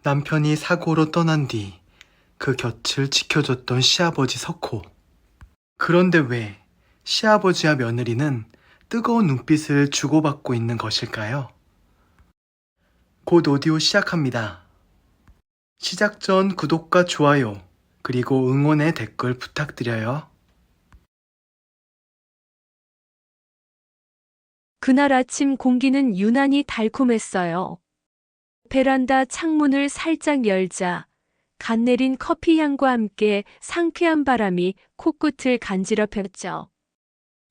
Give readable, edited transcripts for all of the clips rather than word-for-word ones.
남편이 사고로 떠난 뒤 그 곁을 지켜줬던 시아버지 석호. 그런데 왜 시아버지와 며느리는 뜨거운 눈빛을 주고받고 있는 것일까요? 곧 오디오 시작합니다. 시작 전 구독과 좋아요, 그리고 응원의 댓글 부탁드려요. 그날 아침 공기는 유난히 달콤했어요. 베란다 창문을 살짝 열자 갓 내린 커피 향과 함께 상쾌한 바람이 코끝을 간지럽혔죠.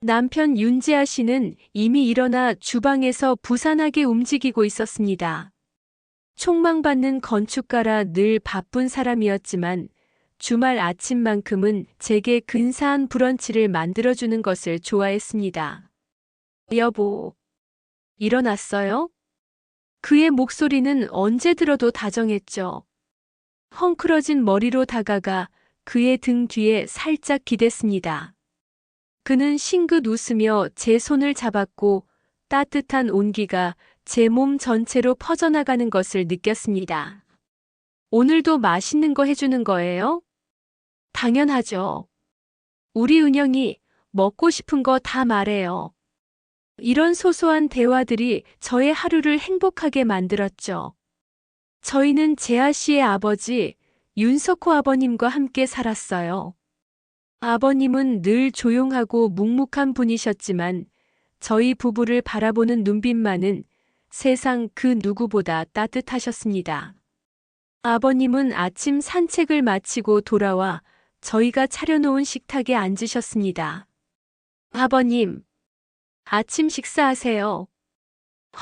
남편 윤재하 씨는 이미 일어나 주방에서 부산하게 움직이고 있었습니다. 촉망받는 건축가라 늘 바쁜 사람이었지만 주말 아침만큼은 제게 근사한 브런치를 만들어주는 것을 좋아했습니다. 여보, 일어났어요? 그의 목소리는 언제 들어도 다정했죠. 헝클어진 머리로 다가가 그의 등 뒤에 살짝 기댔습니다. 그는 싱긋 웃으며 제 손을 잡았고 따뜻한 온기가 제 몸 전체로 퍼져나가는 것을 느꼈습니다. 오늘도 맛있는 거 해주는 거예요? 당연하죠. 우리 은영이 먹고 싶은 거 다 말해요. 이런 소소한 대화들이 저의 하루를 행복하게 만들었죠. 저희는 재하 씨의 아버지 윤석호 아버님과 함께 살았어요. 아버님은 늘 조용하고 묵묵한 분이셨지만 저희 부부를 바라보는 눈빛만은 세상 그 누구보다 따뜻하셨습니다. 아버님은 아침 산책을 마치고 돌아와 저희가 차려놓은 식탁에 앉으셨습니다. 아버님, 아침 식사하세요.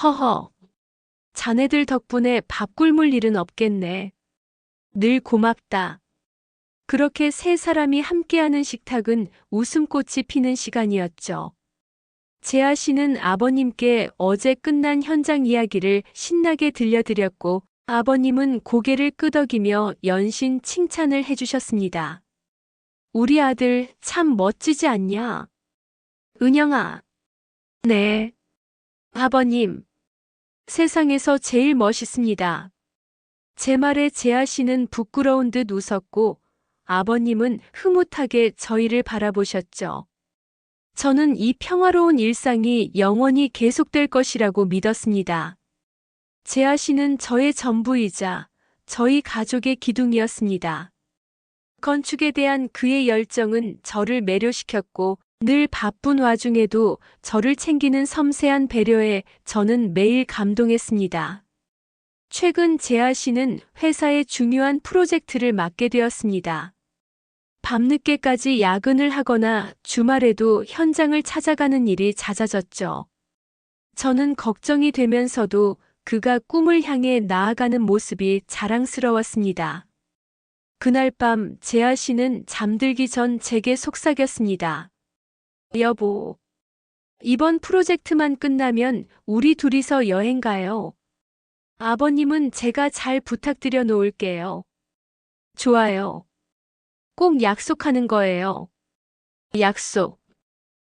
허허. 자네들 덕분에 밥 굶을 일은 없겠네. 늘 고맙다. 그렇게 세 사람이 함께하는 식탁은 웃음꽃이 피는 시간이었죠. 재하 씨는 아버님께 어제 끝난 현장 이야기를 신나게 들려드렸고 아버님은 고개를 끄덕이며 연신 칭찬을 해주셨습니다. 우리 아들 참 멋지지 않냐? 은영아. 네. 아버님. 세상에서 제일 멋있습니다. 제 말에 재하 씨는 부끄러운 듯 웃었고 아버님은 흐뭇하게 저희를 바라보셨죠. 저는 이 평화로운 일상이 영원히 계속될 것이라고 믿었습니다. 재하 씨는 저의 전부이자 저희 가족의 기둥이었습니다. 건축에 대한 그의 열정은 저를 매료시켰고 늘 바쁜 와중에도 저를 챙기는 섬세한 배려에 저는 매일 감동했습니다. 최근 재하 씨는 회사의 중요한 프로젝트를 맡게 되었습니다. 밤늦게까지 야근을 하거나 주말에도 현장을 찾아가는 일이 잦아졌죠. 저는 걱정이 되면서도 그가 꿈을 향해 나아가는 모습이 자랑스러웠습니다. 그날 밤 재하 씨는 잠들기 전 제게 속삭였습니다. 여보, 이번 프로젝트만 끝나면 우리 둘이서 여행 가요. 아버님은 제가 잘 부탁드려 놓을게요. 좋아요. 꼭 약속하는 거예요. 약속.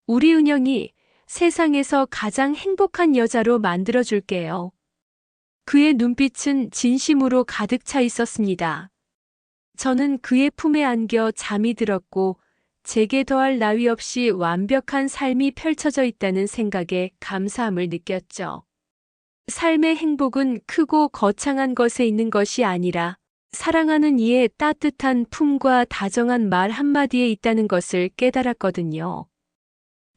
우리 은영이 세상에서 가장 행복한 여자로 만들어줄게요. 그의 눈빛은 진심으로 가득 차 있었습니다. 저는 그의 품에 안겨 잠이 들었고 제게 더할 나위 없이 완벽한 삶이 펼쳐져 있다는 생각에 감사함을 느꼈죠. 삶의 행복은 크고 거창한 것에 있는 것이 아니라 사랑하는 이의 따뜻한 품과 다정한 말 한마디에 있다는 것을 깨달았거든요.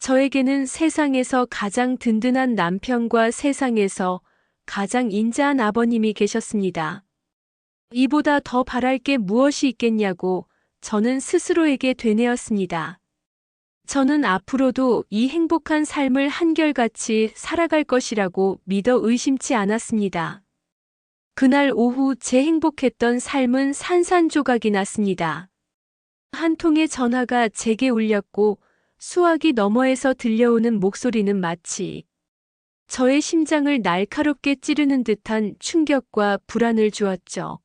저에게는 세상에서 가장 든든한 남편과 세상에서 가장 인자한 아버님이 계셨습니다. 이보다 더 바랄 게 무엇이 있겠냐고 저는 스스로에게 되뇌었습니다. 저는 앞으로도 이 행복한 삶을 한결같이 살아갈 것이라고 믿어 의심치 않았습니다. 그날 오후 제 행복했던 삶은 산산조각이 났습니다. 한 통의 전화가 제게 울렸고 수화기 너머에서 들려오는 목소리는 마치 저의 심장을 날카롭게 찌르는 듯한 충격과 불안을 주었죠.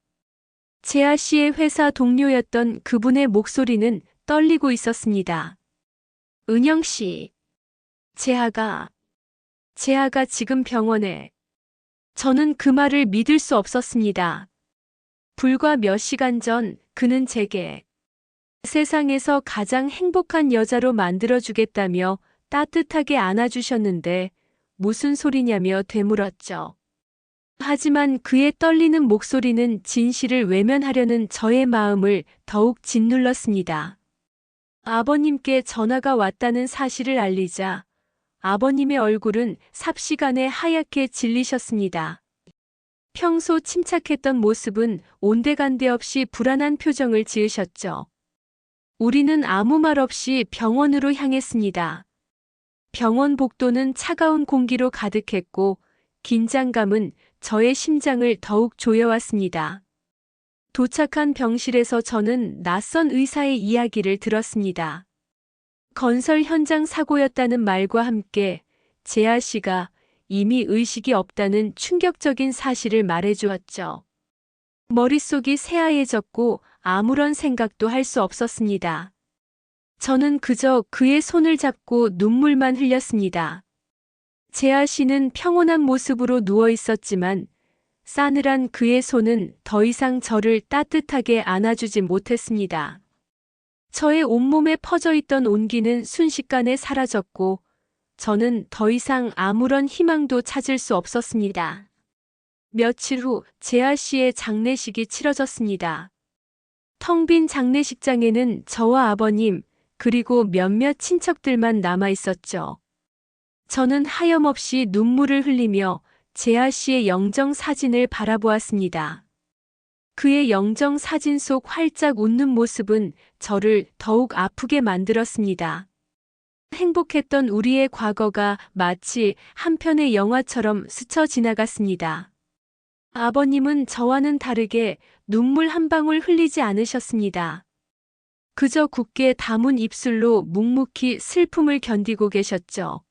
재하 씨의 회사 동료였던 그분의 목소리는 떨리고 있었습니다. 은영 씨, 재하가 지금 병원에. 저는 그 말을 믿을 수 없었습니다. 불과 몇 시간 전 그는 제게 세상에서 가장 행복한 여자로 만들어주겠다며 따뜻하게 안아주셨는데 무슨 소리냐며 되물었죠. 하지만 그의 떨리는 목소리는 진실을 외면하려는 저의 마음을 더욱 짓눌렀습니다. 아버님께 전화가 왔다는 사실을 알리자 아버님의 얼굴은 삽시간에 하얗게 질리셨습니다. 평소 침착했던 모습은 온데간데 없이 불안한 표정을 지으셨죠. 우리는 아무 말 없이 병원으로 향했습니다. 병원 복도는 차가운 공기로 가득했고 긴장감은 저의 심장을 더욱 조여왔습니다. 도착한 병실에서 저는 낯선 의사의 이야기를 들었습니다. 건설 현장 사고였다는 말과 함께 재아 씨가 이미 의식이 없다는 충격적인 사실을 말해주었죠. 머릿속이 새하얘졌고 아무런 생각도 할 수 없었습니다. 저는 그저 그의 손을 잡고 눈물만 흘렸습니다. 재아 씨는 평온한 모습으로 누워 있었지만 싸늘한 그의 손은 더 이상 저를 따뜻하게 안아주지 못했습니다. 저의 온몸에 퍼져 있던 온기는 순식간에 사라졌고 저는 더 이상 아무런 희망도 찾을 수 없었습니다. 며칠 후 재아 씨의 장례식이 치러졌습니다. 텅 빈 장례식장에는 저와 아버님 그리고 몇몇 친척들만 남아 있었죠. 저는 하염없이 눈물을 흘리며 재아 씨의 영정 사진을 바라보았습니다. 그의 영정 사진 속 활짝 웃는 모습은 저를 더욱 아프게 만들었습니다. 행복했던 우리의 과거가 마치 한 편의 영화처럼 스쳐 지나갔습니다. 아버님은 저와는 다르게 눈물 한 방울 흘리지 않으셨습니다. 그저 굳게 다문 입술로 묵묵히 슬픔을 견디고 계셨죠.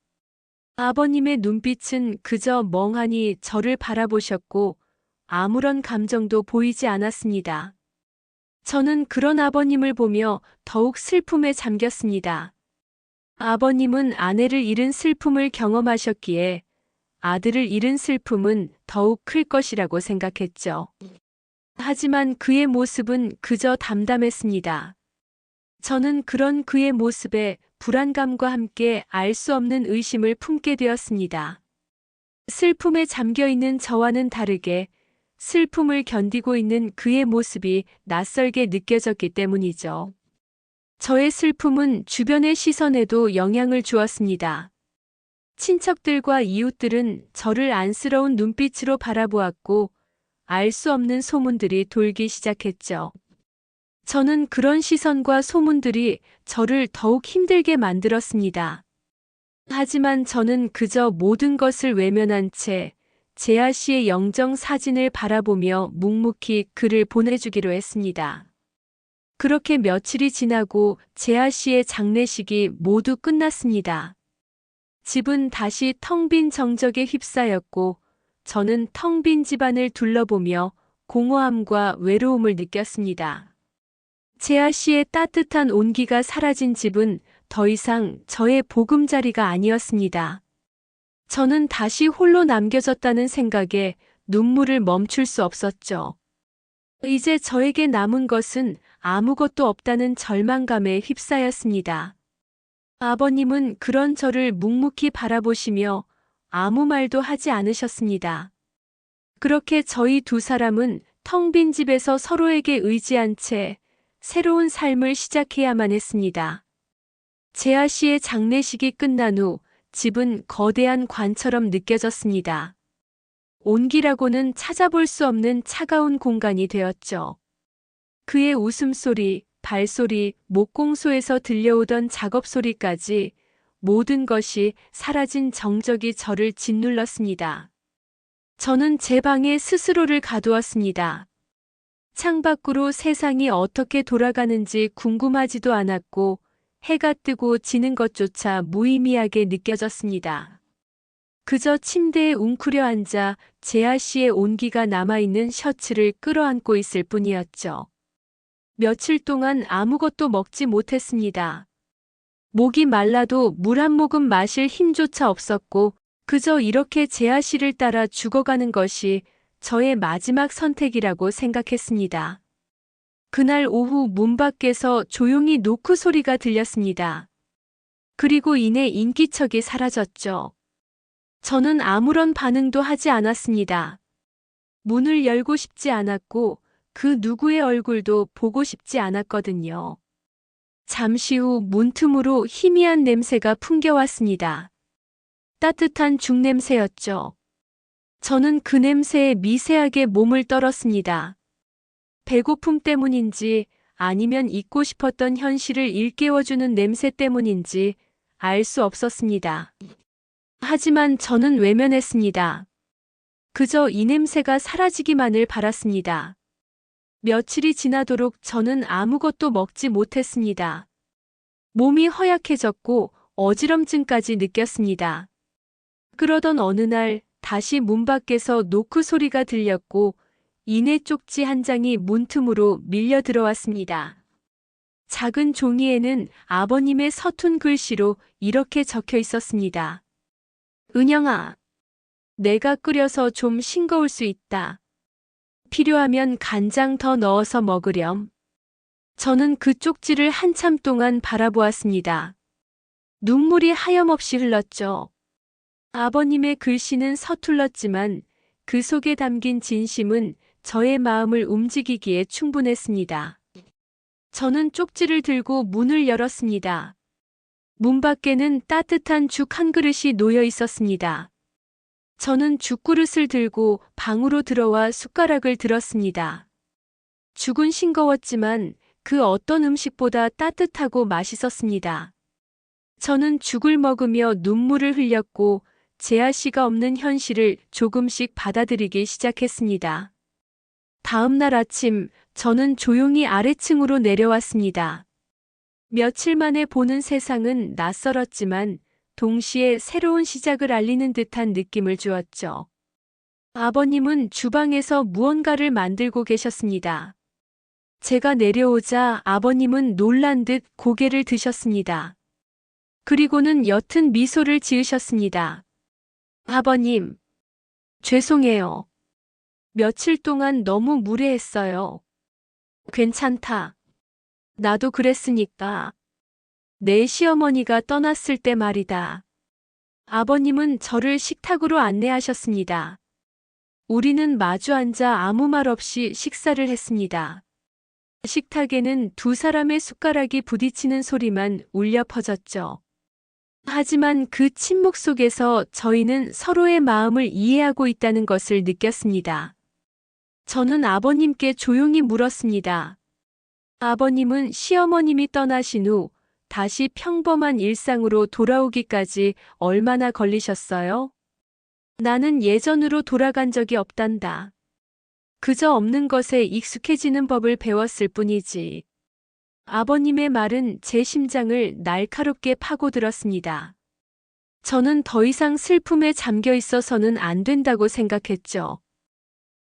아버님의 눈빛은 그저 멍하니 저를 바라보셨고 아무런 감정도 보이지 않았습니다. 저는 그런 아버님을 보며 더욱 슬픔에 잠겼습니다. 아버님은 아내를 잃은 슬픔을 경험하셨기에 아들을 잃은 슬픔은 더욱 클 것이라고 생각했죠. 하지만 그의 모습은 그저 담담했습니다. 저는 그런 그의 모습에 불안감과 함께 알 수 없는 의심을 품게 되었습니다. 슬픔에 잠겨 있는 저와는 다르게 슬픔을 견디고 있는 그의 모습이 낯설게 느껴졌기 때문이죠. 저의 슬픔은 주변의 시선에도 영향을 주었습니다. 친척들과 이웃들은 저를 안쓰러운 눈빛으로 바라보았고 알 수 없는 소문들이 돌기 시작했죠. 저는 그런 시선과 소문들이 저를 더욱 힘들게 만들었습니다. 하지만 저는 그저 모든 것을 외면한 채 재아 씨의 영정 사진을 바라보며 묵묵히 글을 보내주기로 했습니다. 그렇게 며칠이 지나고 재아 씨의 장례식이 모두 끝났습니다. 집은 다시 텅 빈 정적에 휩싸였고 저는 텅 빈 집안을 둘러보며 공허함과 외로움을 느꼈습니다. 재아 씨의 따뜻한 온기가 사라진 집은 더 이상 저의 보금자리가 아니었습니다. 저는 다시 홀로 남겨졌다는 생각에 눈물을 멈출 수 없었죠. 이제 저에게 남은 것은 아무것도 없다는 절망감에 휩싸였습니다. 아버님은 그런 저를 묵묵히 바라보시며 아무 말도 하지 않으셨습니다. 그렇게 저희 두 사람은 텅 빈 집에서 서로에게 의지한 채 새로운 삶을 시작해야만 했습니다. 재아 씨의 장례식이 끝난 후 집은 거대한 관처럼 느껴졌습니다. 온기라고는 찾아볼 수 없는 차가운 공간이 되었죠. 그의 웃음소리, 발소리, 목공소에서 들려오던 작업소리까지 모든 것이 사라진 정적이 저를 짓눌렀습니다. 저는 제 방에 스스로를 가두었습니다. 창밖으로 세상이 어떻게 돌아가는지 궁금하지도 않았고 해가 뜨고 지는 것조차 무의미하게 느껴졌습니다. 그저 침대에 웅크려 앉아 재아 씨의 온기가 남아있는 셔츠를 끌어안고 있을 뿐이었죠. 며칠 동안 아무것도 먹지 못했습니다. 목이 말라도 물 한 모금 마실 힘조차 없었고 그저 이렇게 재아 씨를 따라 죽어가는 것이 저의 마지막 선택이라고 생각했습니다. 그날 오후 문 밖에서 조용히 노크 소리가 들렸습니다. 그리고 이내 인기척이 사라졌죠. 저는 아무런 반응도 하지 않았습니다. 문을 열고 싶지 않았고 그 누구의 얼굴도 보고 싶지 않았거든요. 잠시 후 문틈으로 희미한 냄새가 풍겨왔습니다. 따뜻한 죽 냄새였죠. 저는 그 냄새에 미세하게 몸을 떨었습니다. 배고픔 때문인지 아니면 잊고 싶었던 현실을 일깨워주는 냄새 때문인지 알 수 없었습니다. 하지만 저는 외면했습니다. 그저 이 냄새가 사라지기만을 바랐습니다. 며칠이 지나도록 저는 아무것도 먹지 못했습니다. 몸이 허약해졌고 어지럼증까지 느꼈습니다. 그러던 어느 날 다시 문 밖에서 노크 소리가 들렸고 이내 쪽지 한 장이 문틈으로 밀려 들어왔습니다. 작은 종이에는 아버님의 서툰 글씨로 이렇게 적혀 있었습니다. 은영아, 내가 끓여서 좀 싱거울 수 있다. 필요하면 간장 더 넣어서 먹으렴. 저는 그 쪽지를 한참 동안 바라보았습니다. 눈물이 하염없이 흘렀죠. 아버님의 글씨는 서툴렀지만 그 속에 담긴 진심은 저의 마음을 움직이기에 충분했습니다. 저는 쪽지를 들고 문을 열었습니다. 문 밖에는 따뜻한 죽 한 그릇이 놓여 있었습니다. 저는 죽그릇을 들고 방으로 들어와 숟가락을 들었습니다. 죽은 싱거웠지만 그 어떤 음식보다 따뜻하고 맛있었습니다. 저는 죽을 먹으며 눈물을 흘렸고 재아 씨가 없는 현실을 조금씩 받아들이기 시작했습니다. 다음 날 아침 저는 조용히 아래층으로 내려왔습니다. 며칠 만에 보는 세상은 낯설었지만 동시에 새로운 시작을 알리는 듯한 느낌을 주었죠. 아버님은 주방에서 무언가를 만들고 계셨습니다. 제가 내려오자 아버님은 놀란 듯 고개를 드셨습니다. 그리고는 옅은 미소를 지으셨습니다. 아버님, 죄송해요. 며칠 동안 너무 무례했어요. 괜찮다. 나도 그랬으니까. 내 시어머니가 떠났을 때 말이다. 아버님은 저를 식탁으로 안내하셨습니다. 우리는 마주 앉아 아무 말 없이 식사를 했습니다. 식탁에는 두 사람의 숟가락이 부딪히는 소리만 울려 퍼졌죠. 하지만 그 침묵 속에서 저희는 서로의 마음을 이해하고 있다는 것을 느꼈습니다. 저는 아버님께 조용히 물었습니다. 아버님은 시어머님이 떠나신 후 다시 평범한 일상으로 돌아오기까지 얼마나 걸리셨어요? 나는 예전으로 돌아간 적이 없단다. 그저 없는 것에 익숙해지는 법을 배웠을 뿐이지. 아버님의 말은 제 심장을 날카롭게 파고들었습니다. 저는 더 이상 슬픔에 잠겨 있어서는 안 된다고 생각했죠.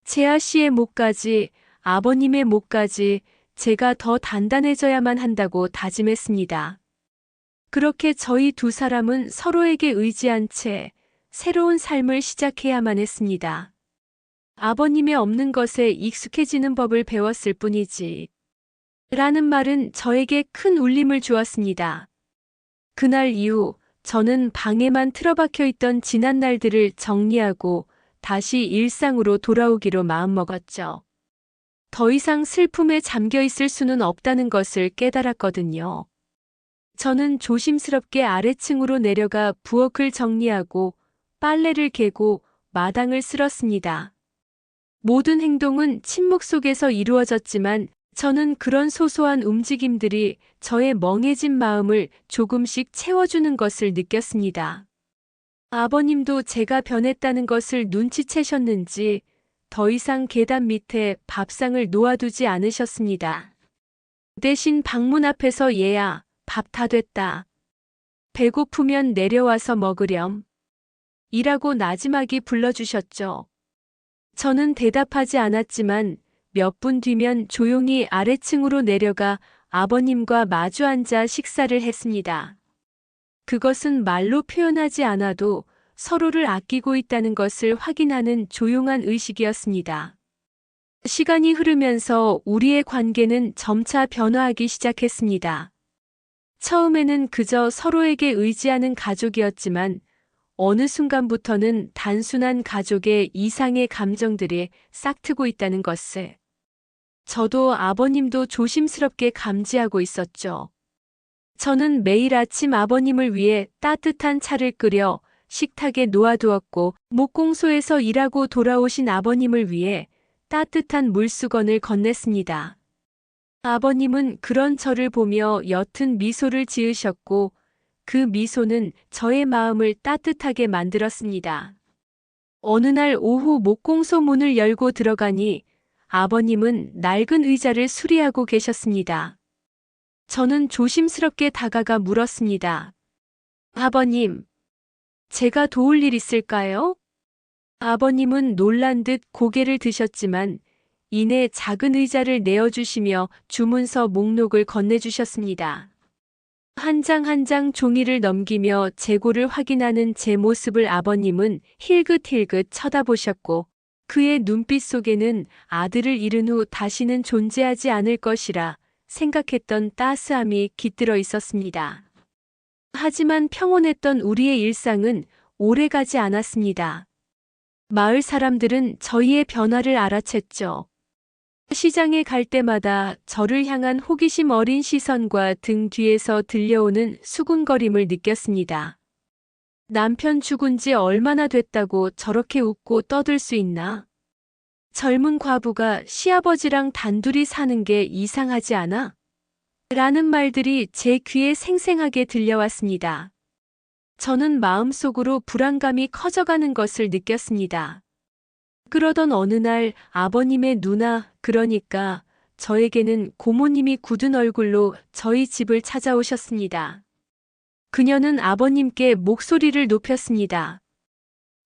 재아 씨의 목까지, 아버님의 목까지 제가 더 단단해져야만 한다고 다짐했습니다. 그렇게 저희 두 사람은 서로에게 의지한 채 새로운 삶을 시작해야만 했습니다. 아버님의 없는 것에 익숙해지는 법을 배웠을 뿐이지. 라는 말은 저에게 큰 울림을 주었습니다. 그날 이후 저는 방에만 틀어박혀 있던 지난 날들을 정리하고 다시 일상으로 돌아오기로 마음먹었죠. 더 이상 슬픔에 잠겨 있을 수는 없다는 것을 깨달았거든요. 저는 조심스럽게 아래층으로 내려가 부엌을 정리하고 빨래를 개고 마당을 쓸었습니다. 모든 행동은 침묵 속에서 이루어졌지만 저는 그런 소소한 움직임들이 저의 멍해진 마음을 조금씩 채워주는 것을 느꼈습니다. 아버님도 제가 변했다는 것을 눈치채셨는지 더 이상 계단 밑에 밥상을 놓아두지 않으셨습니다. 대신 방문 앞에서 얘야, 밥 다 됐다. 배고프면 내려와서 먹으렴. 이라고 나지막이 불러주셨죠. 저는 대답하지 않았지만 몇 분 뒤면 조용히 아래층으로 내려가 아버님과 마주 앉아 식사를 했습니다. 그것은 말로 표현하지 않아도 서로를 아끼고 있다는 것을 확인하는 조용한 의식이었습니다. 시간이 흐르면서 우리의 관계는 점차 변화하기 시작했습니다. 처음에는 그저 서로에게 의지하는 가족이었지만 어느 순간부터는 단순한 가족의 이상의 감정들이 싹트고 있다는 것을 저도 아버님도 조심스럽게 감지하고 있었죠. 저는 매일 아침 아버님을 위해 따뜻한 차를 끓여 식탁에 놓아두었고 목공소에서 일하고 돌아오신 아버님을 위해 따뜻한 물수건을 건넸습니다. 아버님은 그런 저를 보며 옅은 미소를 지으셨고 그 미소는 저의 마음을 따뜻하게 만들었습니다. 어느 날 오후 목공소 문을 열고 들어가니 아버님은 낡은 의자를 수리하고 계셨습니다. 저는 조심스럽게 다가가 물었습니다. 아버님, 제가 도울 일 있을까요? 아버님은 놀란 듯 고개를 드셨지만 이내 작은 의자를 내어주시며 주문서 목록을 건네주셨습니다. 한 장 한 장 종이를 넘기며 재고를 확인하는 제 모습을 아버님은 힐긋힐긋 쳐다보셨고 그의 눈빛 속에는 아들을 잃은 후 다시는 존재하지 않을 것이라 생각했던 따스함이 깃들어 있었습니다. 하지만 평온했던 우리의 일상은 오래가지 않았습니다. 마을 사람들은 저희의 변화를 알아챘죠. 시장에 갈 때마다 저를 향한 호기심 어린 시선과 등 뒤에서 들려오는 수군거림을 느꼈습니다. 남편 죽은 지 얼마나 됐다고 저렇게 웃고 떠들 수 있나? 젊은 과부가 시아버지랑 단둘이 사는 게 이상하지 않아? 라는 말들이 제 귀에 생생하게 들려왔습니다. 저는 마음속으로 불안감이 커져가는 것을 느꼈습니다. 그러던 어느 날 아버님의 누나, 그러니까 저에게는 고모님이 굳은 얼굴로 저희 집을 찾아오셨습니다. 그녀는 아버님께 목소리를 높였습니다.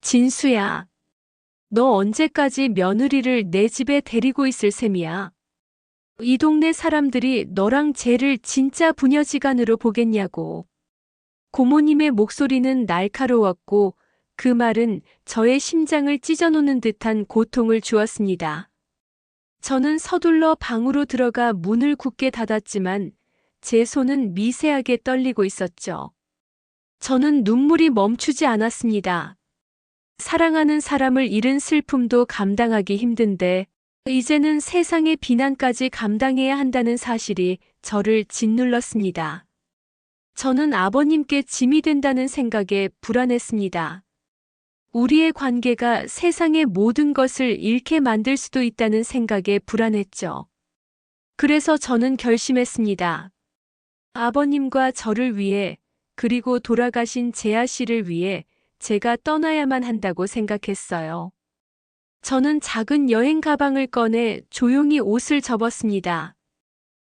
진수야, 너 언제까지 며느리를 내 집에 데리고 있을 셈이야? 이 동네 사람들이 너랑 쟤를 진짜 부녀지간으로 보겠냐고. 고모님의 목소리는 날카로웠고 그 말은 저의 심장을 찢어놓는 듯한 고통을 주었습니다. 저는 서둘러 방으로 들어가 문을 굳게 닫았지만 제 손은 미세하게 떨리고 있었죠. 저는 눈물이 멈추지 않았습니다. 사랑하는 사람을 잃은 슬픔도 감당하기 힘든데 이제는 세상의 비난까지 감당해야 한다는 사실이 저를 짓눌렀습니다. 저는 아버님께 짐이 된다는 생각에 불안했습니다. 우리의 관계가 세상의 모든 것을 잃게 만들 수도 있다는 생각에 불안했죠. 그래서 저는 결심했습니다. 아버님과 저를 위해 그리고 돌아가신 재아 씨를 위해 제가 떠나야만 한다고 생각했어요. 저는 작은 여행 가방을 꺼내 조용히 옷을 접었습니다.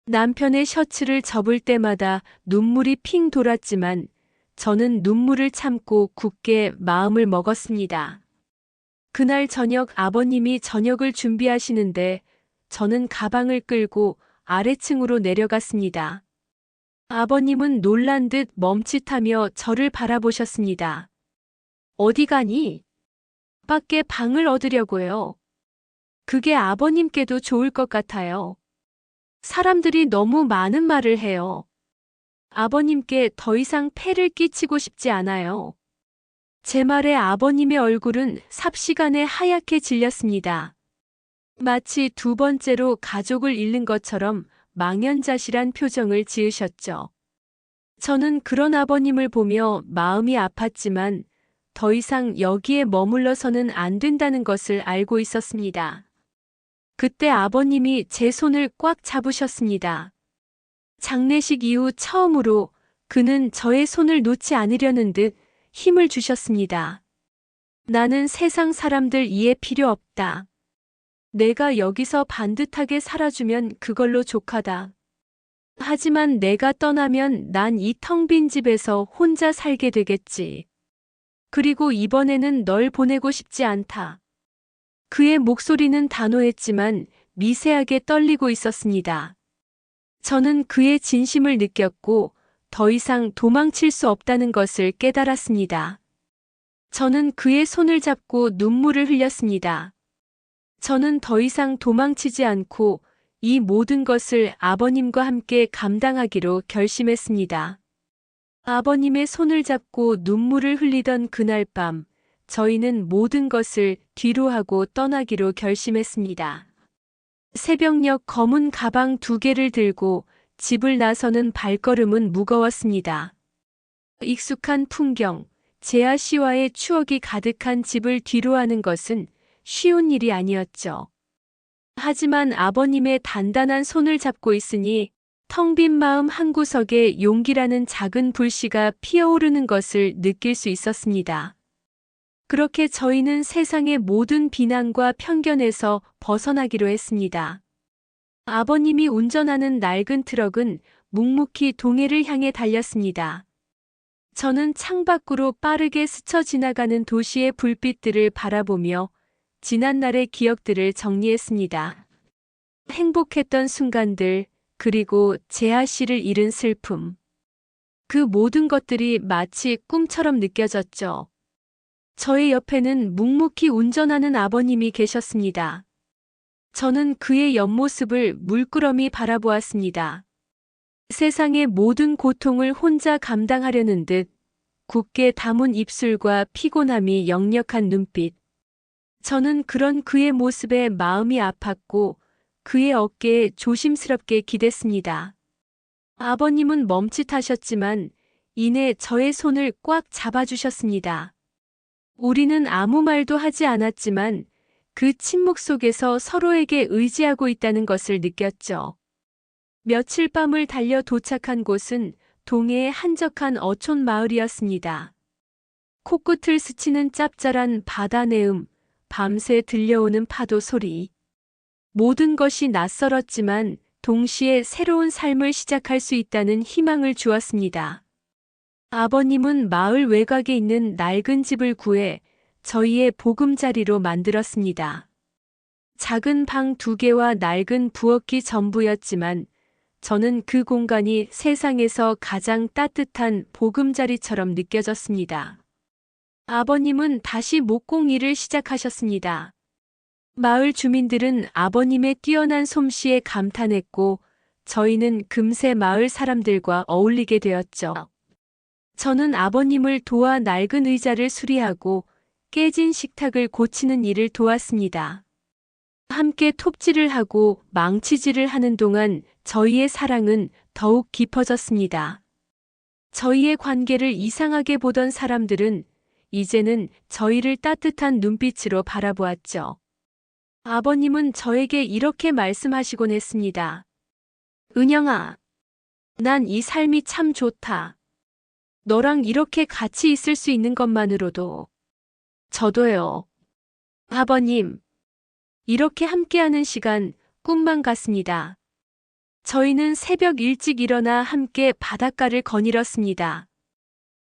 남편의 셔츠를 접을 때마다 눈물이 핑 돌았지만 저는 눈물을 참고 굳게 마음을 먹었습니다. 그날 저녁 아버님이 저녁을 준비하시는데 저는 가방을 끌고 아래층으로 내려갔습니다. 아버님은 놀란 듯 멈칫하며 저를 바라보셨습니다. 어디 가니? 밖에 방을 얻으려고요. 그게 아버님께도 좋을 것 같아요. 사람들이 너무 많은 말을 해요. 아버님께 더 이상 폐를 끼치고 싶지 않아요. 제 말에 아버님의 얼굴은 삽시간에 하얗게 질렸습니다. 마치 두 번째로 가족을 잃는 것처럼 망연자실한 표정을 지으셨죠. 저는 그런 아버님을 보며 마음이 아팠지만 더 이상 여기에 머물러서는 안 된다는 것을 알고 있었습니다. 그때 아버님이 제 손을 꽉 잡으셨습니다. 장례식 이후 처음으로 그는 저의 손을 놓지 않으려는 듯 힘을 주셨습니다. 나는 세상 사람들 이해 필요 없다. 내가 여기서 반듯하게 살아주면 그걸로 족하다. 하지만 내가 떠나면 난 이 텅 빈 집에서 혼자 살게 되겠지. 그리고 이번에는 널 보내고 싶지 않다. 그의 목소리는 단호했지만 미세하게 떨리고 있었습니다. 저는 그의 진심을 느꼈고 더 이상 도망칠 수 없다는 것을 깨달았습니다. 저는 그의 손을 잡고 눈물을 흘렸습니다. 저는 더 이상 도망치지 않고 이 모든 것을 아버님과 함께 감당하기로 결심했습니다. 아버님의 손을 잡고 눈물을 흘리던 그날 밤, 저희는 모든 것을 뒤로하고 떠나기로 결심했습니다. 새벽녘 검은 가방 2개를 들고 집을 나서는 발걸음은 무거웠습니다. 익숙한 풍경, 재아 씨와의 추억이 가득한 집을 뒤로하는 것은 쉬운 일이 아니었죠. 하지만 아버님의 단단한 손을 잡고 있으니 텅 빈 마음 한구석에 용기라는 작은 불씨가 피어오르는 것을 느낄 수 있었습니다. 그렇게 저희는 세상의 모든 비난과 편견에서 벗어나기로 했습니다. 아버님이 운전하는 낡은 트럭은 묵묵히 동해를 향해 달렸습니다. 저는 창밖으로 빠르게 스쳐 지나가는 도시의 불빛들을 바라보며 지난날의 기억들을 정리했습니다. 행복했던 순간들, 그리고 재아 씨를 잃은 슬픔. 그 모든 것들이 마치 꿈처럼 느껴졌죠. 저의 옆에는 묵묵히 운전하는 아버님이 계셨습니다. 저는 그의 옆모습을 물끄러미 바라보았습니다. 세상의 모든 고통을 혼자 감당하려는 듯 굳게 담은 입술과 피곤함이 역력한 눈빛. 저는 그런 그의 모습에 마음이 아팠고 그의 어깨에 조심스럽게 기댔습니다. 아버님은 멈칫하셨지만 이내 저의 손을 꽉 잡아주셨습니다. 우리는 아무 말도 하지 않았지만 그 침묵 속에서 서로에게 의지하고 있다는 것을 느꼈죠. 며칠 밤을 달려 도착한 곳은 동해의 한적한 어촌 마을이었습니다. 코끝을 스치는 짭짤한 바다 내음, 밤새 들려오는 파도 소리. 모든 것이 낯설었지만 동시에 새로운 삶을 시작할 수 있다는 희망을 주었습니다. 아버님은 마을 외곽에 있는 낡은 집을 구해 저희의 보금자리로 만들었습니다. 작은 방 2개와 낡은 부엌이 전부였지만 저는 그 공간이 세상에서 가장 따뜻한 보금자리처럼 느껴졌습니다. 아버님은 다시 목공 일을 시작하셨습니다. 마을 주민들은 아버님의 뛰어난 솜씨에 감탄했고 저희는 금세 마을 사람들과 어울리게 되었죠. 저는 아버님을 도와 낡은 의자를 수리하고 깨진 식탁을 고치는 일을 도왔습니다. 함께 톱질을 하고 망치질을 하는 동안 저희의 사랑은 더욱 깊어졌습니다. 저희의 관계를 이상하게 보던 사람들은 이제는 저희를 따뜻한 눈빛으로 바라보았죠. 아버님은 저에게 이렇게 말씀하시곤 했습니다. 은영아, 난 이 삶이 참 좋다. 너랑 이렇게 같이 있을 수 있는 것만으로도. 저도요. 아버님, 이렇게 함께하는 시간 꿈만 같습니다. 저희는 새벽 일찍 일어나 함께 바닷가를 거닐었습니다.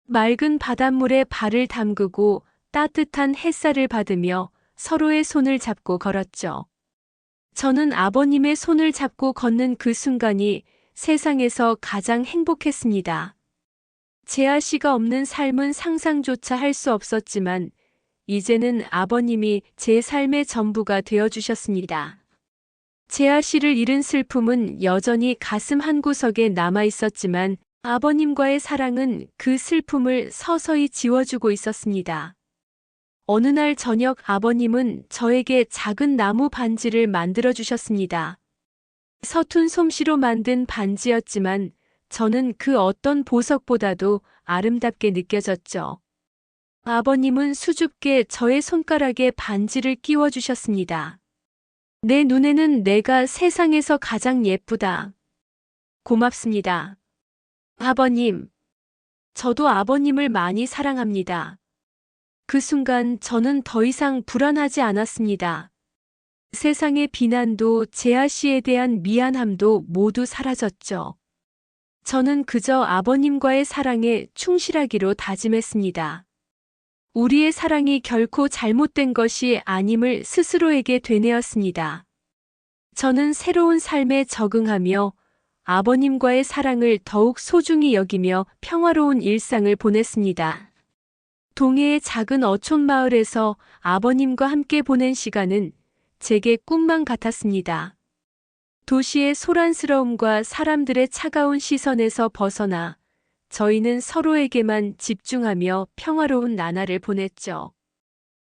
맑은 바닷물에 발을 담그고 따뜻한 햇살을 받으며 서로의 손을 잡고 걸었죠. 저는 아버님의 손을 잡고 걷는 그 순간이 세상에서 가장 행복했습니다. 재아 씨가 없는 삶은 상상조차 할 수 없었지만 이제는 아버님이 제 삶의 전부가 되어주셨습니다. 재아 씨를 잃은 슬픔은 여전히 가슴 한구석에 남아 있었지만 아버님과의 사랑은 그 슬픔을 서서히 지워주고 있었습니다. 어느 날 저녁 아버님은 저에게 작은 나무 반지를 만들어 주셨습니다. 서툰 솜씨로 만든 반지였지만 저는 그 어떤 보석보다도 아름답게 느껴졌죠. 아버님은 수줍게 저의 손가락에 반지를 끼워 주셨습니다. 내 눈에는 내가 세상에서 가장 예쁘다. 고맙습니다. 아버님, 저도 아버님을 많이 사랑합니다. 그 순간 저는 더 이상 불안하지 않았습니다. 세상의 비난도 재아 씨에 대한 미안함도 모두 사라졌죠. 저는 그저 아버님과의 사랑에 충실하기로 다짐했습니다. 우리의 사랑이 결코 잘못된 것이 아님을 스스로에게 되뇌었습니다. 저는 새로운 삶에 적응하며 아버님과의 사랑을 더욱 소중히 여기며 평화로운 일상을 보냈습니다. 동해의 작은 어촌 마을에서 아버님과 함께 보낸 시간은 제게 꿈만 같았습니다. 도시의 소란스러움과 사람들의 차가운 시선에서 벗어나 저희는 서로에게만 집중하며 평화로운 나날을 보냈죠.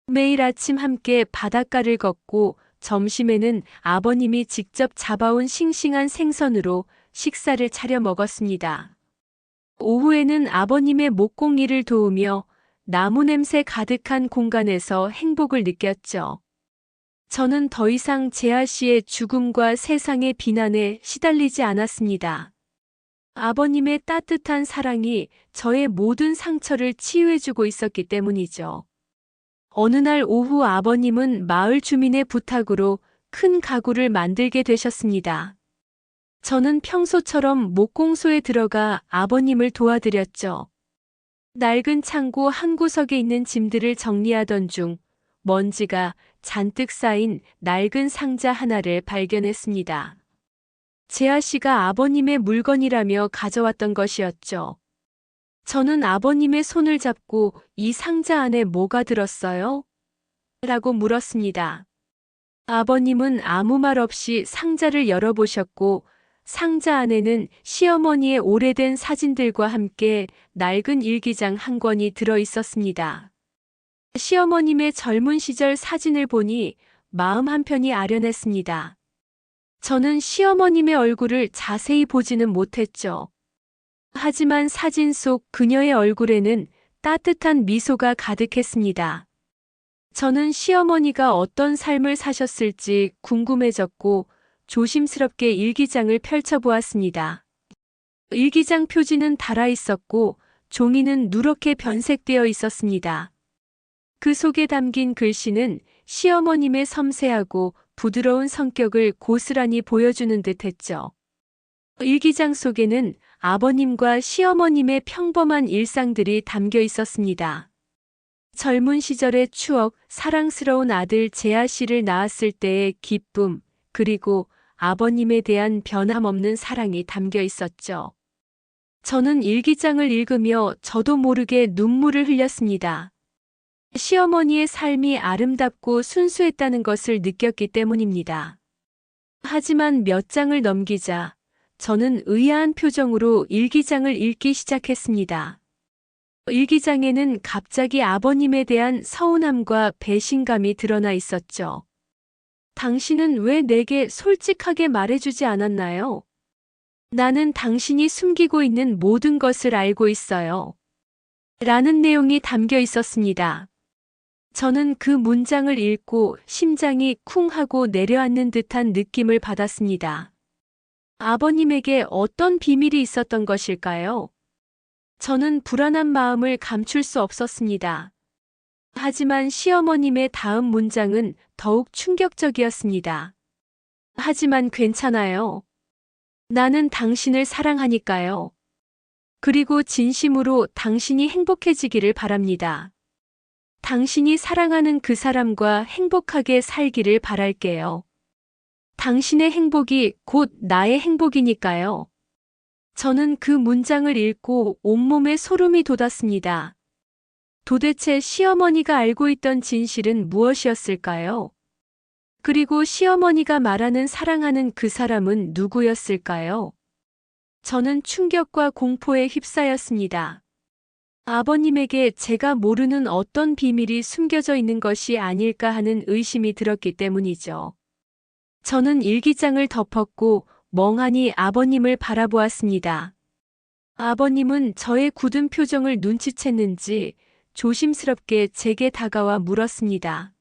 매일 아침 함께 바닷가를 걷고 점심에는 아버님이 직접 잡아온 싱싱한 생선으로 식사를 차려 먹었습니다. 오후에는 아버님의 목공일을 도우며 나무 냄새 가득한 공간에서 행복을 느꼈죠. 저는 더 이상 재하 씨의 죽음과 세상의 비난에 시달리지 않았습니다. 아버님의 따뜻한 사랑이 저의 모든 상처를 치유해주고 있었기 때문이죠. 어느 날 오후 아버님은 마을 주민의 부탁으로 큰 가구를 만들게 되셨습니다. 저는 평소처럼 목공소에 들어가 아버님을 도와드렸죠. 낡은 창고 한 구석에 있는 짐들을 정리하던 중 먼지가 잔뜩 쌓인 낡은 상자 하나를 발견했습니다. 재하 씨가 아버님의 물건이라며 가져왔던 것이었죠. 저는 아버님의 손을 잡고 이 상자 안에 뭐가 들었어요? 라고 물었습니다. 아버님은 아무 말 없이 상자를 열어보셨고 상자 안에는 시어머니의 오래된 사진들과 함께 낡은 일기장 한 권이 들어 있었습니다. 시어머님의 젊은 시절 사진을 보니 마음 한편이 아련했습니다. 저는 시어머님의 얼굴을 자세히 보지는 못했죠. 하지만 사진 속 그녀의 얼굴에는 따뜻한 미소가 가득했습니다. 저는 시어머니가 어떤 삶을 사셨을지 궁금해졌고 조심스럽게 일기장을 펼쳐보았습니다. 일기장 표지는 닳아 있었고 종이는 누렇게 변색되어 있었습니다. 그 속에 담긴 글씨는 시어머님의 섬세하고 부드러운 성격을 고스란히 보여주는 듯했죠. 일기장 속에는 아버님과 시어머님의 평범한 일상들이 담겨 있었습니다. 젊은 시절의 추억, 사랑스러운 아들 재하 씨를 낳았을 때의 기쁨, 그리고 아버님에 대한 변함없는 사랑이 담겨 있었죠. 저는 일기장을 읽으며 저도 모르게 눈물을 흘렸습니다. 시어머니의 삶이 아름답고 순수했다는 것을 느꼈기 때문입니다. 하지만 몇 장을 넘기자 저는 의아한 표정으로 일기장을 읽기 시작했습니다. 일기장에는 갑자기 아버님에 대한 서운함과 배신감이 드러나 있었죠. 당신은 왜 내게 솔직하게 말해주지 않았나요? 나는 당신이 숨기고 있는 모든 것을 알고 있어요. 라는 내용이 담겨 있었습니다. 저는 그 문장을 읽고 심장이 쿵 하고 내려앉는 듯한 느낌을 받았습니다. 아버님에게 어떤 비밀이 있었던 것일까요? 저는 불안한 마음을 감출 수 없었습니다. 하지만 시어머님의 다음 문장은 더욱 충격적이었습니다. 하지만 괜찮아요. 나는 당신을 사랑하니까요. 그리고 진심으로 당신이 행복해지기를 바랍니다. 당신이 사랑하는 그 사람과 행복하게 살기를 바랄게요. 당신의 행복이 곧 나의 행복이니까요. 저는 그 문장을 읽고 온몸에 소름이 돋았습니다. 도대체 시어머니가 알고 있던 진실은 무엇이었을까요? 그리고 시어머니가 말하는 사랑하는 그 사람은 누구였을까요? 저는 충격과 공포에 휩싸였습니다. 아버님에게 제가 모르는 어떤 비밀이 숨겨져 있는 것이 아닐까 하는 의심이 들었기 때문이죠. 저는 일기장을 덮었고 멍하니 아버님을 바라보았습니다. 아버님은 저의 굳은 표정을 눈치챘는지 조심스럽게 제게 다가와 물었습니다.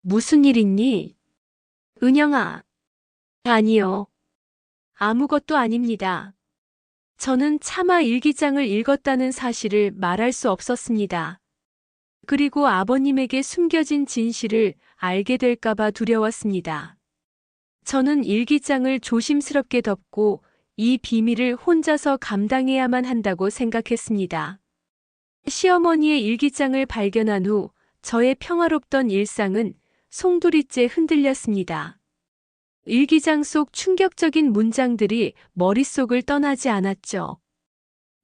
무슨 일 있니? 은영아. 아니요. 아무것도 아닙니다. 저는 차마 일기장을 읽었다는 사실을 말할 수 없었습니다. 그리고 아버님에게 숨겨진 진실을 알게 될까봐 두려웠습니다. 저는 일기장을 조심스럽게 덮고 이 비밀을 혼자서 감당해야만 한다고 생각했습니다. 시어머니의 일기장을 발견한 후 저의 평화롭던 일상은 송두리째 흔들렸습니다. 일기장 속 충격적인 문장들이 머릿속을 떠나지 않았죠.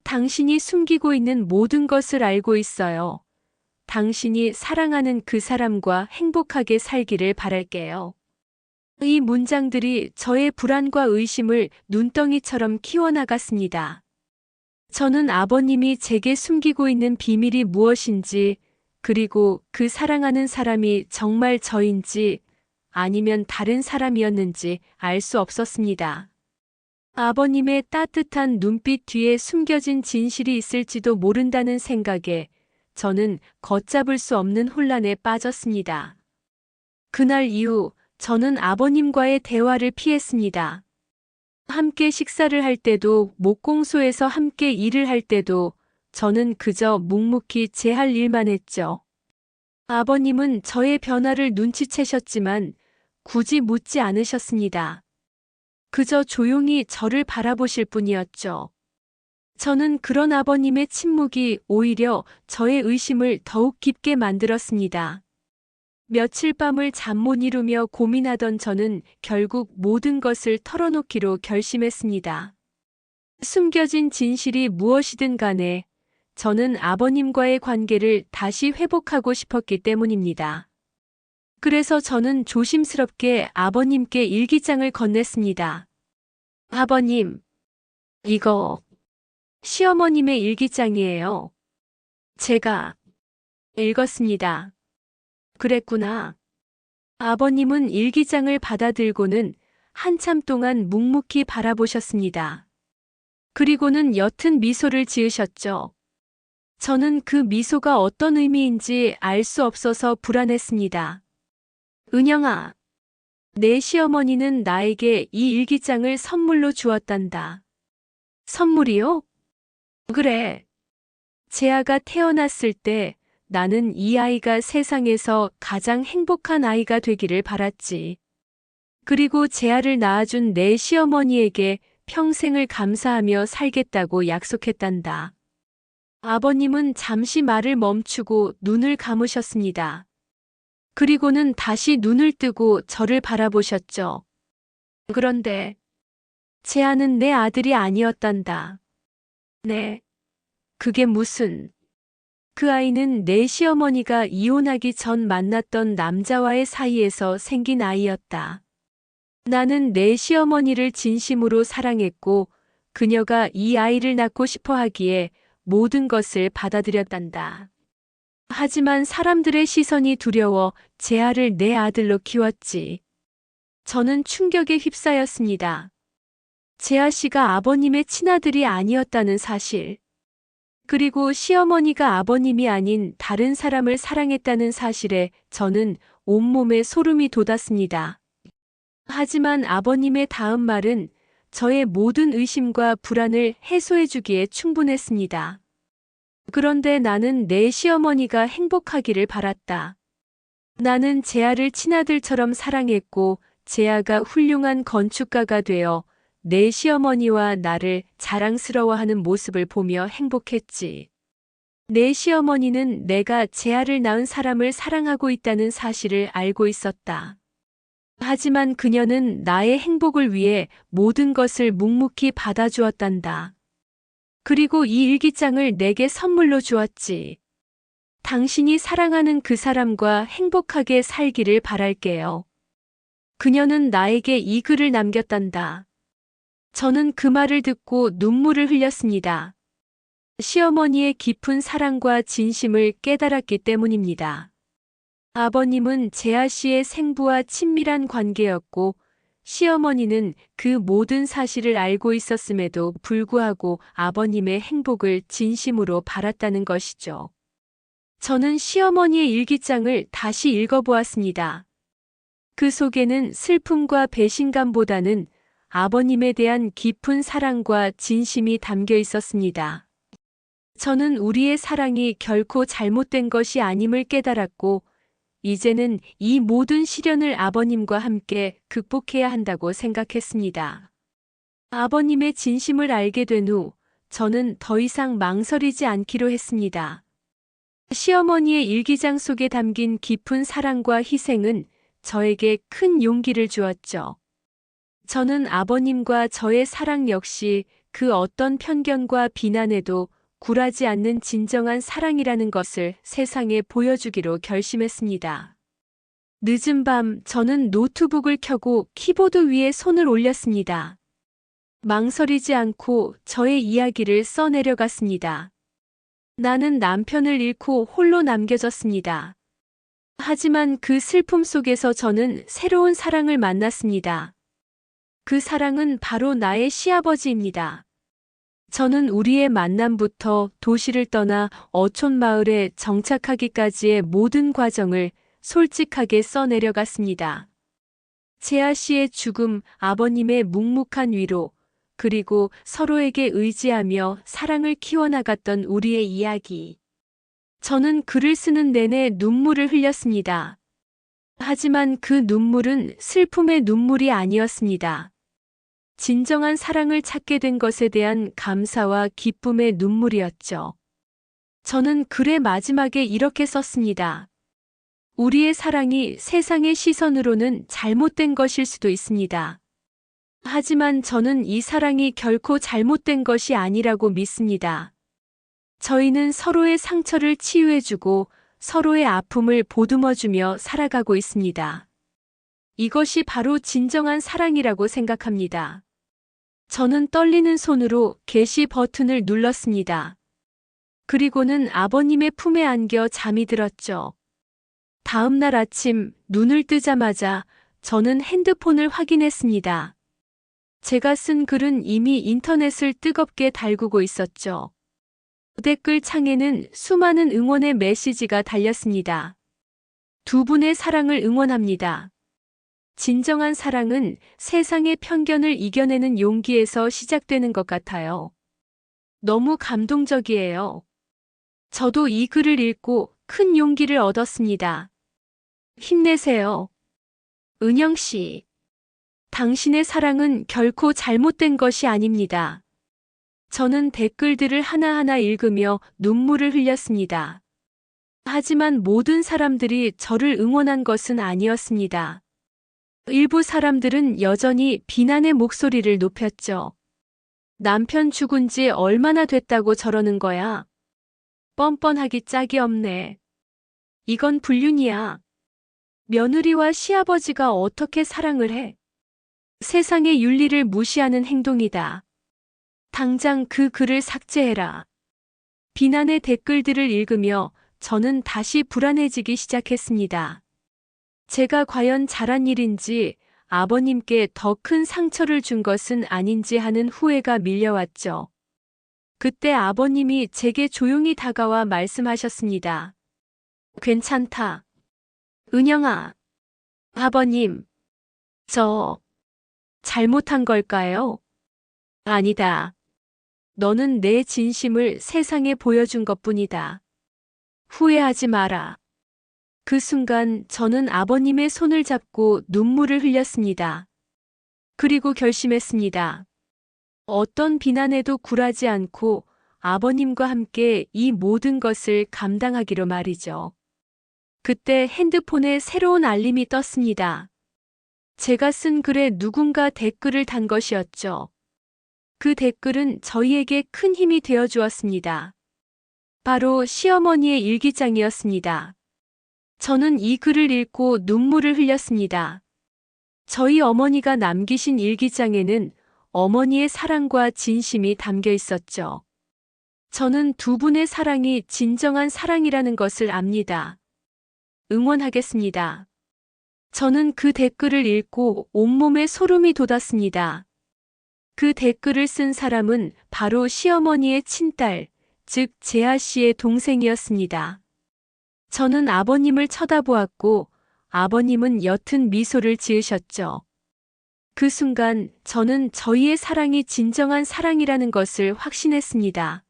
당신이 숨기고 있는 모든 것을 알고 있어요. 당신이 사랑하는 그 사람과 행복하게 살기를 바랄게요. 이 문장들이 저의 불안과 의심을 눈덩이처럼 키워나갔습니다. 저는 아버님이 제게 숨기고 있는 비밀이 무엇인지, 그리고 그 사랑하는 사람이 정말 저인지 아니면 다른 사람이었는지 알 수 없었습니다. 아버님의 따뜻한 눈빛 뒤에 숨겨진 진실이 있을지도 모른다는 생각에 저는 걷잡을 수 없는 혼란에 빠졌습니다. 그날 이후 저는 아버님과의 대화를 피했습니다. 함께 식사를 할 때도, 목공소에서 함께 일을 할 때도 저는 그저 묵묵히 제 할 일만 했죠. 아버님은 저의 변화를 눈치채셨지만 굳이 묻지 않으셨습니다. 그저 조용히 저를 바라보실 뿐이었죠. 저는 그런 아버님의 침묵이 오히려 저의 의심을 더욱 깊게 만들었습니다. 며칠 밤을 잠 못 이루며 고민하던 저는 결국 모든 것을 털어놓기로 결심했습니다. 숨겨진 진실이 무엇이든 간에 저는 아버님과의 관계를 다시 회복하고 싶었기 때문입니다. 그래서 저는 조심스럽게 아버님께 일기장을 건넸습니다. 아버님, 이거 시어머님의 일기장이에요. 제가 읽었습니다. 그랬구나. 아버님은 일기장을 받아들고는 한참 동안 묵묵히 바라보셨습니다. 그리고는 옅은 미소를 지으셨죠. 저는 그 미소가 어떤 의미인지 알 수 없어서 불안했습니다. 은영아, 내 시어머니는 나에게 이 일기장을 선물로 주었단다. 선물이요? 그래. 재아가 태어났을 때 나는 이 아이가 세상에서 가장 행복한 아이가 되기를 바랐지. 그리고 재아를 낳아준 내 시어머니에게 평생을 감사하며 살겠다고 약속했단다. 아버님은 잠시 말을 멈추고 눈을 감으셨습니다. 그리고는 다시 눈을 뜨고 저를 바라보셨죠. 그런데 재아는 내 아들이 아니었단다. 네, 그게 무슨... 그 아이는 내 시어머니가 이혼하기 전 만났던 남자와의 사이에서 생긴 아이였다. 나는 내 시어머니를 진심으로 사랑했고 그녀가 이 아이를 낳고 싶어 하기에 모든 것을 받아들였단다. 하지만 사람들의 시선이 두려워 재아를 내 아들로 키웠지. 저는 충격에 휩싸였습니다. 재아 씨가 아버님의 친아들이 아니었다는 사실. 그리고 시어머니가 아버님이 아닌 다른 사람을 사랑했다는 사실에 저는 온몸에 소름이 돋았습니다. 하지만 아버님의 다음 말은 저의 모든 의심과 불안을 해소해주기에 충분했습니다. 그런데 나는 내 시어머니가 행복하기를 바랐다. 나는 재아를 친아들처럼 사랑했고 재아가 훌륭한 건축가가 되어 내 시어머니와 나를 자랑스러워하는 모습을 보며 행복했지. 내 시어머니는 내가 재아를 낳은 사람을 사랑하고 있다는 사실을 알고 있었다. 하지만 그녀는 나의 행복을 위해 모든 것을 묵묵히 받아주었단다. 그리고 이 일기장을 내게 선물로 주었지. 당신이 사랑하는 그 사람과 행복하게 살기를 바랄게요. 그녀는 나에게 이 글을 남겼단다. 저는 그 말을 듣고 눈물을 흘렸습니다. 시어머니의 깊은 사랑과 진심을 깨달았기 때문입니다. 아버님은 재아 씨의 생부와 친밀한 관계였고 시어머니는 그 모든 사실을 알고 있었음에도 불구하고 아버님의 행복을 진심으로 바랐다는 것이죠. 저는 시어머니의 일기장을 다시 읽어보았습니다. 그 속에는 슬픔과 배신감보다는 아버님에 대한 깊은 사랑과 진심이 담겨 있었습니다. 저는 우리의 사랑이 결코 잘못된 것이 아님을 깨달았고, 이제는 이 모든 시련을 아버님과 함께 극복해야 한다고 생각했습니다. 아버님의 진심을 알게 된 후, 저는 더 이상 망설이지 않기로 했습니다. 시어머니의 일기장 속에 담긴 깊은 사랑과 희생은 저에게 큰 용기를 주었죠. 저는 아버님과 저의 사랑 역시 그 어떤 편견과 비난에도 굴하지 않는 진정한 사랑이라는 것을 세상에 보여주기로 결심했습니다. 늦은 밤 저는 노트북을 켜고 키보드 위에 손을 올렸습니다. 망설이지 않고 저의 이야기를 써내려갔습니다. 나는 남편을 잃고 홀로 남겨졌습니다. 하지만 그 슬픔 속에서 저는 새로운 사랑을 만났습니다. 그 사랑은 바로 나의 시아버지입니다. 저는 우리의 만남부터 도시를 떠나 어촌 마을에 정착하기까지의 모든 과정을 솔직하게 써내려갔습니다. 재아 씨의 죽음, 아버님의 묵묵한 위로, 그리고 서로에게 의지하며 사랑을 키워나갔던 우리의 이야기. 저는 글을 쓰는 내내 눈물을 흘렸습니다. 하지만 그 눈물은 슬픔의 눈물이 아니었습니다. 진정한 사랑을 찾게 된 것에 대한 감사와 기쁨의 눈물이었죠. 저는 글의 마지막에 이렇게 썼습니다. 우리의 사랑이 세상의 시선으로는 잘못된 것일 수도 있습니다. 하지만 저는 이 사랑이 결코 잘못된 것이 아니라고 믿습니다. 저희는 서로의 상처를 치유해주고 서로의 아픔을 보듬어주며 살아가고 있습니다. 이것이 바로 진정한 사랑이라고 생각합니다. 저는 떨리는 손으로 게시 버튼을 눌렀습니다. 그리고는 아버님의 품에 안겨 잠이 들었죠. 다음 날 아침 눈을 뜨자마자 저는 핸드폰을 확인했습니다. 제가 쓴 글은 이미 인터넷을 뜨겁게 달구고 있었죠. 댓글 창에는 수많은 응원의 메시지가 달렸습니다. 두 분의 사랑을 응원합니다. 진정한 사랑은 세상의 편견을 이겨내는 용기에서 시작되는 것 같아요. 너무 감동적이에요. 저도 이 글을 읽고 큰 용기를 얻었습니다. 힘내세요. 은영 씨. 당신의 사랑은 결코 잘못된 것이 아닙니다. 저는 댓글들을 하나하나 읽으며 눈물을 흘렸습니다. 하지만 모든 사람들이 저를 응원한 것은 아니었습니다. 일부 사람들은 여전히 비난의 목소리를 높였죠. 남편 죽은 지 얼마나 됐다고 저러는 거야? 뻔뻔하기 짝이 없네. 이건 불륜이야. 며느리와 시아버지가 어떻게 사랑을 해? 세상의 윤리를 무시하는 행동이다. 당장 그 글을 삭제해라. 비난의 댓글들을 읽으며 저는 다시 불안해지기 시작했습니다. 제가 과연 잘한 일인지 아버님께 더 큰 상처를 준 것은 아닌지 하는 후회가 밀려왔죠. 그때 아버님이 제게 조용히 다가와 말씀하셨습니다. 괜찮다. 은영아. 아버님. 저 잘못한 걸까요? 아니다. 너는 내 진심을 세상에 보여준 것뿐이다. 후회하지 마라. 그 순간 저는 아버님의 손을 잡고 눈물을 흘렸습니다. 그리고 결심했습니다. 어떤 비난에도 굴하지 않고 아버님과 함께 이 모든 것을 감당하기로 말이죠. 그때 핸드폰에 새로운 알림이 떴습니다. 제가 쓴 글에 누군가 댓글을 단 것이었죠. 그 댓글은 저희에게 큰 힘이 되어 주었습니다. 바로 시어머니의 일기장이었습니다. 저는 이 글을 읽고 눈물을 흘렸습니다. 저희 어머니가 남기신 일기장에는 어머니의 사랑과 진심이 담겨 있었죠. 저는 두 분의 사랑이 진정한 사랑이라는 것을 압니다. 응원하겠습니다. 저는 그 댓글을 읽고 온몸에 소름이 돋았습니다. 그 댓글을 쓴 사람은 바로 시어머니의 친딸, 즉 재아 씨의 동생이었습니다. 저는 아버님을 쳐다보았고 아버님은 옅은 미소를 지으셨죠. 그 순간 저는 저희의 사랑이 진정한 사랑이라는 것을 확신했습니다.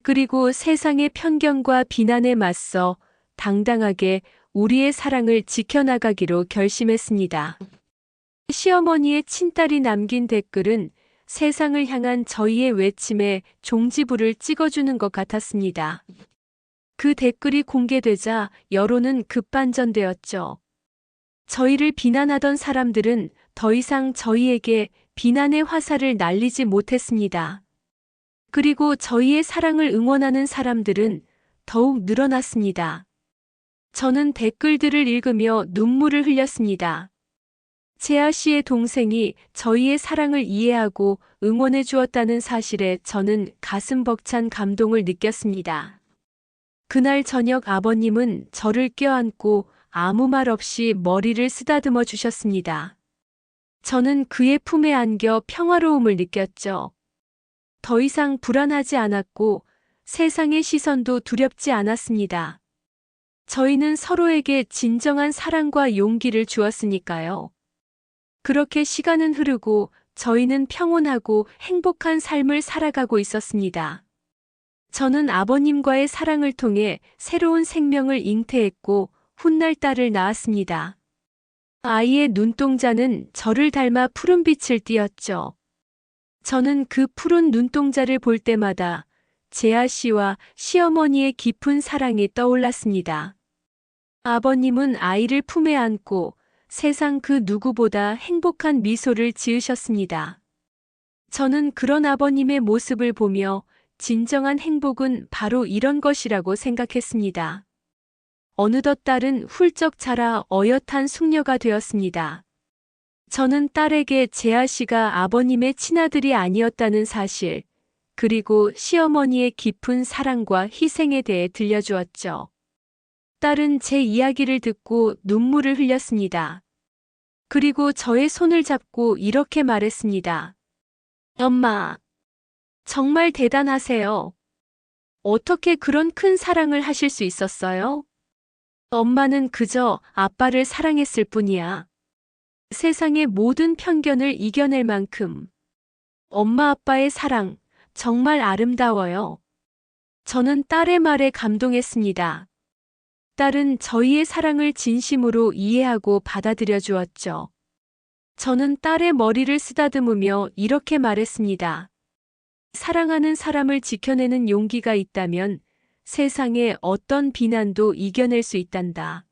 그리고 세상의 편견과 비난에 맞서 당당하게 우리의 사랑을 지켜나가기로 결심했습니다. 시어머니의 친딸이 남긴 댓글은 세상을 향한 저희의 외침에 종지부를 찍어주는 것 같았습니다. 그 댓글이 공개되자 여론은 급반전되었죠. 저희를 비난하던 사람들은 더 이상 저희에게 비난의 화살을 날리지 못했습니다. 그리고 저희의 사랑을 응원하는 사람들은 더욱 늘어났습니다. 저는 댓글들을 읽으며 눈물을 흘렸습니다. 재아 씨의 동생이 저희의 사랑을 이해하고 응원해 주었다는 사실에 저는 가슴 벅찬 감동을 느꼈습니다. 그날 저녁 아버님은 저를 껴안고 아무 말 없이 머리를 쓰다듬어 주셨습니다. 저는 그의 품에 안겨 평화로움을 느꼈죠. 더 이상 불안하지 않았고 세상의 시선도 두렵지 않았습니다. 저희는 서로에게 진정한 사랑과 용기를 주었으니까요. 그렇게 시간은 흐르고 저희는 평온하고 행복한 삶을 살아가고 있었습니다. 저는 아버님과의 사랑을 통해 새로운 생명을 잉태했고 훗날 딸을 낳았습니다. 아이의 눈동자는 저를 닮아 푸른빛을 띠었죠. 저는 그 푸른 눈동자를 볼 때마다 재아 씨와 시어머니의 깊은 사랑이 떠올랐습니다. 아버님은 아이를 품에 안고 세상 그 누구보다 행복한 미소를 지으셨습니다. 저는 그런 아버님의 모습을 보며 진정한 행복은 바로 이런 것이라고 생각했습니다. 어느덧 딸은 훌쩍 자라 어엿한 숙녀가 되었습니다. 저는 딸에게 재아 씨가 아버님의 친아들이 아니었다는 사실, 그리고 시어머니의 깊은 사랑과 희생에 대해 들려주었죠. 딸은 제 이야기를 듣고 눈물을 흘렸습니다. 그리고 저의 손을 잡고 이렇게 말했습니다. 엄마, 정말 대단하세요. 어떻게 그런 큰 사랑을 하실 수 있었어요? 엄마는 그저 아빠를 사랑했을 뿐이야. 세상의 모든 편견을 이겨낼 만큼. 엄마 아빠의 사랑, 정말 아름다워요. 저는 딸의 말에 감동했습니다. 딸은 저희의 사랑을 진심으로 이해하고 받아들여 주었죠. 저는 딸의 머리를 쓰다듬으며 이렇게 말했습니다. 사랑하는 사람을 지켜내는 용기가 있다면 세상의 어떤 비난도 이겨낼 수 있단다.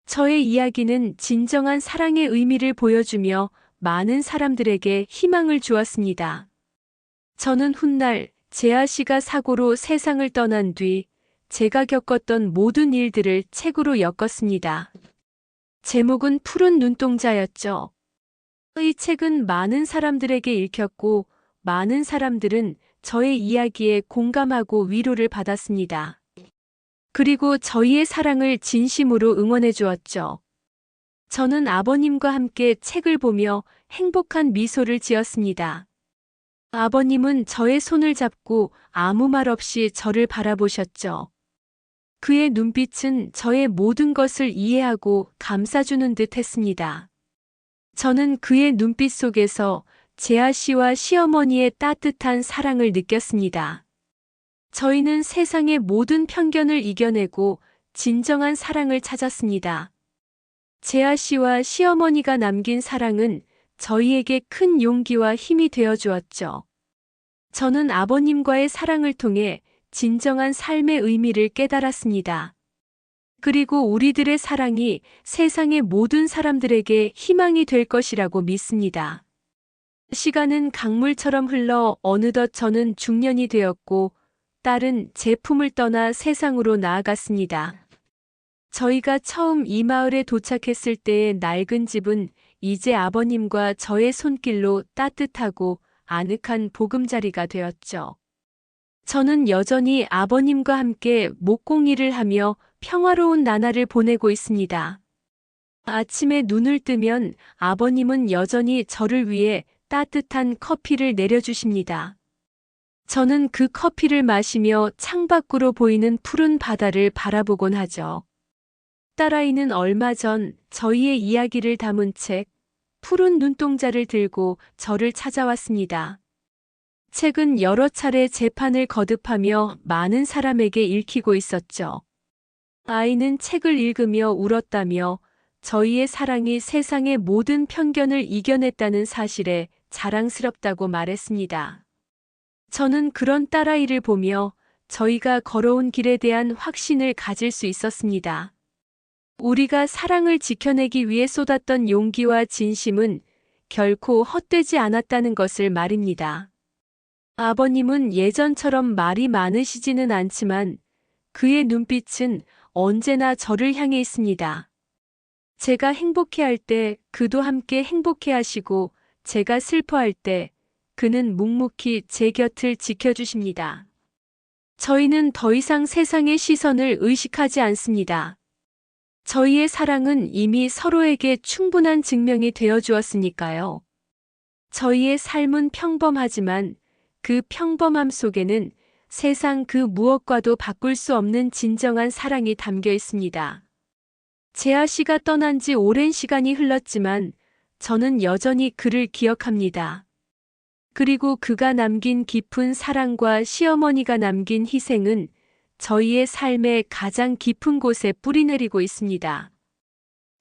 저의 이야기는 진정한 사랑의 의미를 보여주며 많은 사람들에게 희망을 주었습니다. 저는 훗날 재아 씨가 사고로 세상을 떠난 뒤 제가 겪었던 모든 일들을 책으로 엮었습니다. 제목은 푸른 눈동자였죠. 이 책은 많은 사람들에게 읽혔고 많은 사람들은 저의 이야기에 공감하고 위로를 받았습니다. 그리고 저희의 사랑을 진심으로 응원해 주었죠. 저는 아버님과 함께 책을 보며 행복한 미소를 지었습니다. 아버님은 저의 손을 잡고 아무 말 없이 저를 바라보셨죠. 그의 눈빛은 저의 모든 것을 이해하고 감싸주는 듯 했습니다. 저는 그의 눈빛 속에서 재아 씨와 시어머니의 따뜻한 사랑을 느꼈습니다. 저희는 세상의 모든 편견을 이겨내고 진정한 사랑을 찾았습니다. 재아 씨와 시어머니가 남긴 사랑은 저희에게 큰 용기와 힘이 되어 주었죠. 저는 아버님과의 사랑을 통해 진정한 삶의 의미를 깨달았습니다. 그리고 우리들의 사랑이 세상의 모든 사람들에게 희망이 될 것이라고 믿습니다. 시간은 강물처럼 흘러 어느덧 저는 중년이 되었고 딸은 제 품을 떠나 세상으로 나아갔습니다. 저희가 처음 이 마을에 도착했을 때의 낡은 집은 이제 아버님과 저의 손길로 따뜻하고 아늑한 보금자리가 되었죠. 저는 여전히 아버님과 함께 목공일을 하며 평화로운 나날을 보내고 있습니다. 아침에 눈을 뜨면 아버님은 여전히 저를 위해 따뜻한 커피를 내려주십니다. 저는 그 커피를 마시며 창밖으로 보이는 푸른 바다를 바라보곤 하죠. 딸아이는 얼마 전 저희의 이야기를 담은 책, 푸른 눈동자를 들고 저를 찾아왔습니다. 책은 여러 차례 재판을 거듭하며 많은 사람에게 읽히고 있었죠. 아이는 책을 읽으며 울었다며 저희의 사랑이 세상의 모든 편견을 이겨냈다는 사실에 자랑스럽다고 말했습니다. 저는 그런 딸아이를 보며 저희가 걸어온 길에 대한 확신을 가질 수 있었습니다. 우리가 사랑을 지켜내기 위해 쏟았던 용기와 진심은 결코 헛되지 않았다는 것을 말입니다. 아버님은 예전처럼 말이 많으시지는 않지만 그의 눈빛은 언제나 저를 향해 있습니다. 제가 행복해할 때 그도 함께 행복해 하시고 제가 슬퍼할 때 그는 묵묵히 제 곁을 지켜주십니다. 저희는 더 이상 세상의 시선을 의식하지 않습니다. 저희의 사랑은 이미 서로에게 충분한 증명이 되어 주었으니까요. 저희의 삶은 평범하지만 그 평범함 속에는 세상 그 무엇과도 바꿀 수 없는 진정한 사랑이 담겨 있습니다. 재아 씨가 떠난 지 오랜 시간이 흘렀지만 저는 여전히 그를 기억합니다. 그리고 그가 남긴 깊은 사랑과 시어머니가 남긴 희생은 저희의 삶의 가장 깊은 곳에 뿌리내리고 있습니다.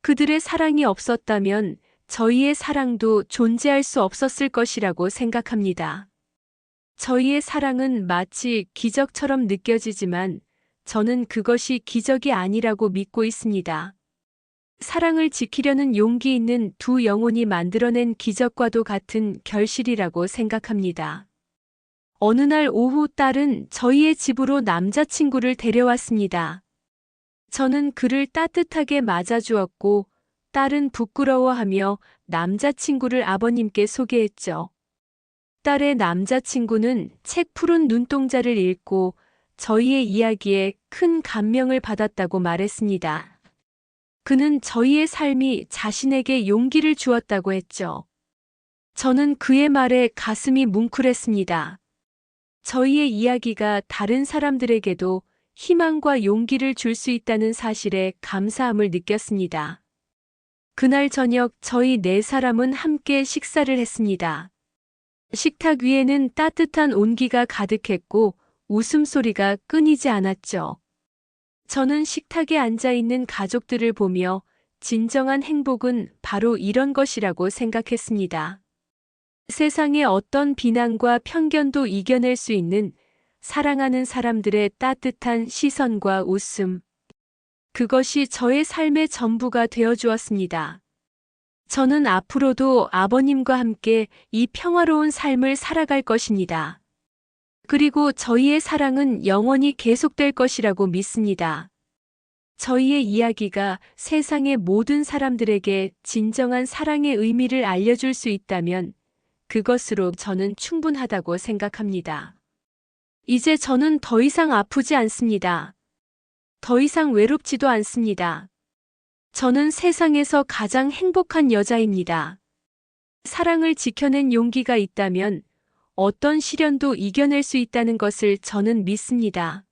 그들의 사랑이 없었다면 저희의 사랑도 존재할 수 없었을 것이라고 생각합니다. 저희의 사랑은 마치 기적처럼 느껴지지만 저는 그것이 기적이 아니라고 믿고 있습니다. 사랑을 지키려는 용기 있는 두 영혼이 만들어낸 기적과도 같은 결실이라고 생각합니다. 어느 날 오후 딸은 저희의 집으로 남자친구를 데려왔습니다. 저는 그를 따뜻하게 맞아주었고 딸은 부끄러워하며 남자친구를 아버님께 소개했죠. 딸의 남자친구는 책 푸른 눈동자를 읽고 저희의 이야기에 큰 감명을 받았다고 말했습니다. 그는 저희의 삶이 자신에게 용기를 주었다고 했죠. 저는 그의 말에 가슴이 뭉클했습니다. 저희의 이야기가 다른 사람들에게도 희망과 용기를 줄 수 있다는 사실에 감사함을 느꼈습니다. 그날 저녁 저희 네 사람은 함께 식사를 했습니다. 식탁 위에는 따뜻한 온기가 가득했고 웃음소리가 끊이지 않았죠. 저는 식탁에 앉아 있는 가족들을 보며 진정한 행복은 바로 이런 것이라고 생각했습니다. 세상의 어떤 비난과 편견도 이겨낼 수 있는 사랑하는 사람들의 따뜻한 시선과 웃음. 그것이 저의 삶의 전부가 되어 주었습니다. 저는 앞으로도 아버님과 함께 이 평화로운 삶을 살아갈 것입니다. 그리고 저희의 사랑은 영원히 계속될 것이라고 믿습니다. 저희의 이야기가 세상의 모든 사람들에게 진정한 사랑의 의미를 알려줄 수 있다면 그것으로 저는 충분하다고 생각합니다. 이제 저는 더 이상 아프지 않습니다. 더 이상 외롭지도 않습니다. 저는 세상에서 가장 행복한 여자입니다. 사랑을 지켜낸 용기가 있다면 어떤 시련도 이겨낼 수 있다는 것을 저는 믿습니다.